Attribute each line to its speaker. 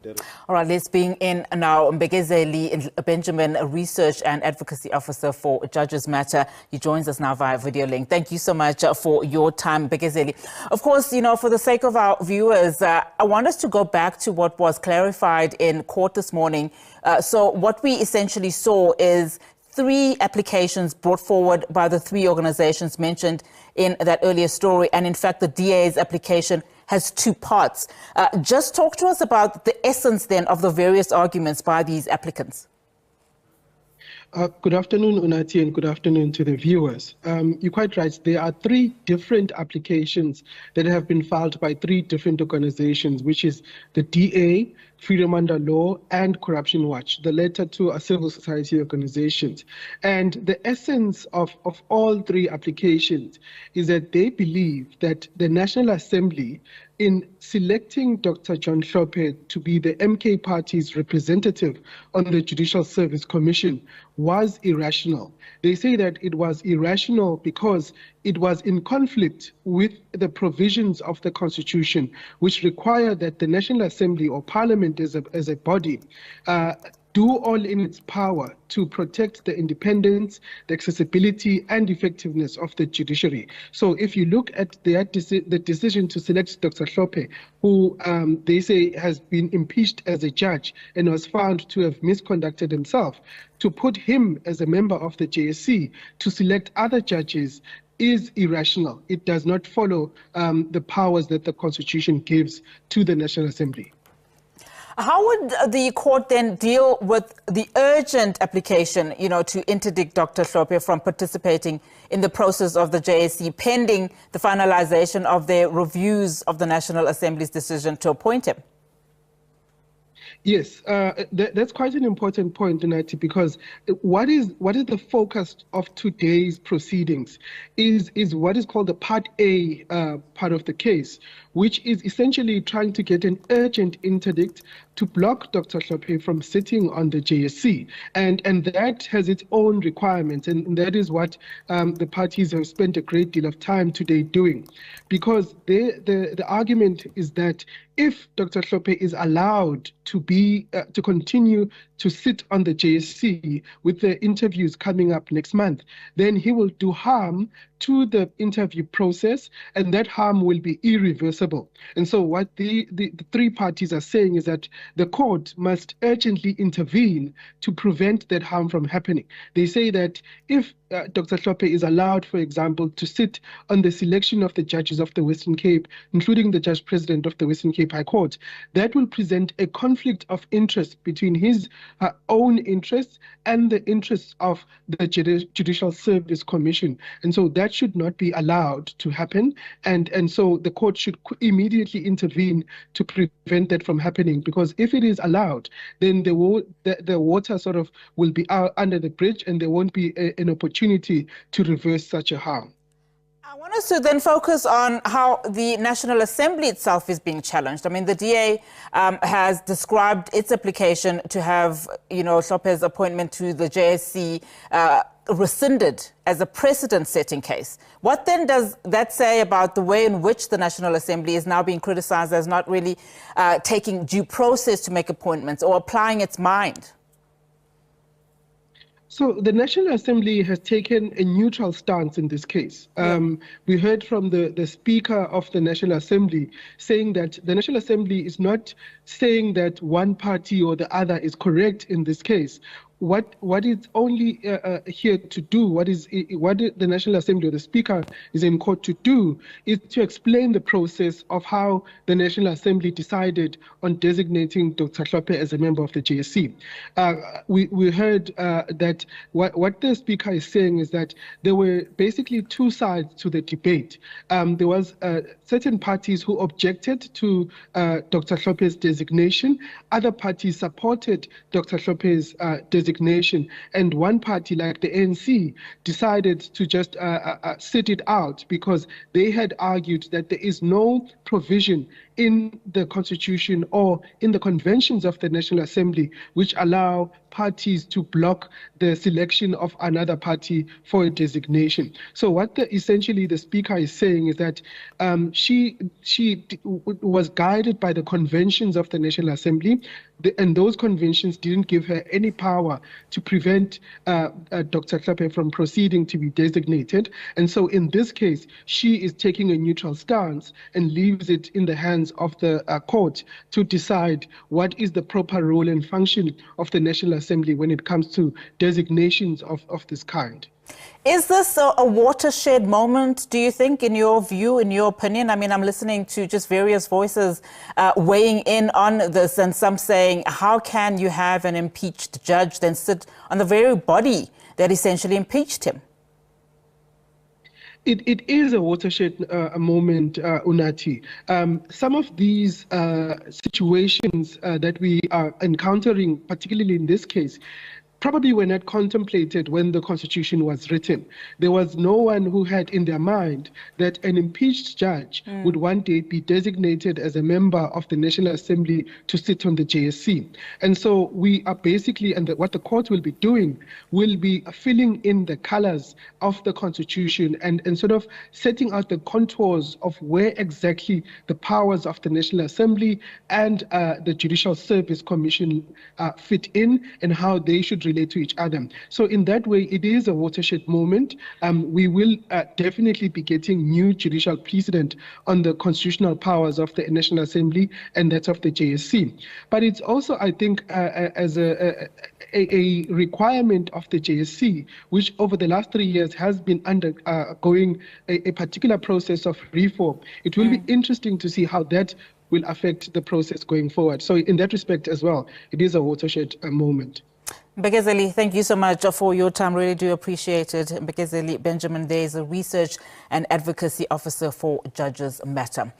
Speaker 1: All right, let's bring in now Mbegezeli Benjamin, a Research and Advocacy Officer for Judges Matter. He joins us now via video link. Thank you so much for your time, Mbegezeli. Of course, for the sake of our viewers, I want us to go back to what was clarified in court this morning. So what we essentially saw is 3 applications brought forward by the 3 organizations mentioned in that earlier story. And in fact, the DA's application has 2 parts. Just talk to us about the essence then of the various arguments by these applicants.
Speaker 2: Good afternoon, Unati, and good afternoon to the viewers. You're quite right. There are 3 different applications that have been filed by 3 different organizations, which is the DA, Freedom Under Law, and Corruption Watch. The latter 2 are civil society organizations. And the essence of all 3 applications is that they believe that the National Assembly, in selecting Dr. John Hlophe to be the MK Party's representative on the Judicial Service Commission, was irrational. They say that it was irrational because it was in conflict with the provisions of the Constitution, which require that the National Assembly or Parliament as a body do all in its power to protect the independence, the accessibility, and effectiveness of the judiciary. So if you look at the decision to select Dr. Hlophe, who they say has been impeached as a judge and was found to have misconducted himself, to put him as a member of the JSC, to select other judges, is irrational. It does not follow the powers that the Constitution gives to the National Assembly.
Speaker 1: How would the court then deal with the urgent application, to interdict Dr. Hlophe from participating in the process of the JSC pending the finalization of their reviews of the National Assembly's decision to appoint him?
Speaker 2: Yes, that's quite an important point, Unati, because what is the focus of today's proceedings is what is called the Part A part of the case, which is essentially trying to get an urgent interdict to block Dr. Hlophe from sitting on the JSC. And that has its own requirements, and that is what the parties have spent a great deal of time today doing. Because the argument is that if Dr. Hlophe is allowed to continue to sit on the JSC with the interviews coming up next month, then he will do harm to the interview process, and that harm will be irreversible. And so what the 3 parties are saying is that the court must urgently intervene to prevent that harm from happening. They say that if Dr. Hlophe is allowed, for example, to sit on the selection of the judges of the Western Cape, including the Judge President of the Western Cape High Court, that will present a conflict of interest between his own interests and the interests of the Judicial Service Commission. And so that should not be allowed to happen. And so the court should immediately intervene to prevent that from happening, because if it is allowed, then the water sort of will be out under the bridge, and there won't be an opportunity to reverse such a harm.
Speaker 1: I want us to then focus on how the National Assembly itself is being challenged. I mean, the DA has described its application to have, Hlophe's appointment to the JSC rescinded as a precedent-setting case. What then does that say about the way in which the National Assembly is now being criticized as not really taking due process to make appointments or applying its mind?
Speaker 2: So the National Assembly has taken a neutral stance in this case. We heard from the Speaker of the National Assembly saying that the National Assembly is not saying that one party or the other is correct in this case. What it's only here to do, what the National Assembly or the Speaker is in court to do, is to explain the process of how the National Assembly decided on designating Dr. Hlophe as a member of the JSC. We heard that what the Speaker is saying is that there were basically 2 sides to the debate. There was certain parties who objected to Dr. Hlophe's designation. Other parties supported Dr. Hlophe's designation. And one party, like the ANC, decided to just sit it out because they had argued that there is no provision in the Constitution or in the conventions of the National Assembly which allow parties to block the selection of another party for a designation. So what essentially the Speaker is saying is that she was guided by the conventions of the National Assembly, and those conventions didn't give her any power to prevent Dr. Hlophes from proceeding to be designated. And so in this case, she is taking a neutral stance and leaves it in the hands of the court to decide what is the proper role and function of the National Assembly when it comes to designations of this kind.
Speaker 1: Is this a watershed moment, do you think, in your view, in your opinion? I mean, I'm listening to just various voices weighing in on this, and some saying, how can you have an impeached judge then sit on the very body that essentially impeached him?
Speaker 2: It is a watershed moment, Unati. Some of these situations that we are encountering, particularly in this case, probably were not contemplated when the Constitution was written. There was no one who had in their mind that an impeached judge would one day be designated as a member of the National Assembly to sit on the JSC. And so we are basically, and what the court will be doing, will be filling in the colors of the Constitution and sort of setting out the contours of where exactly the powers of the National Assembly and the Judicial Service Commission fit in, and how they should relate to each other. So in that way, it is a watershed moment. We will definitely be getting new judicial precedent on the constitutional powers of the National Assembly and that of the JSC. But it's also, I think, as a requirement of the JSC, which over the last 3 years has been undergoing a particular process of reform. It will be interesting to see how that will affect the process going forward. So in that respect as well, it is a watershed moment.
Speaker 1: Mbekezeli, thank you so much for your time. Really do appreciate it. Mbekezeli Benjamin, there is a research and advocacy officer for Judges Matter.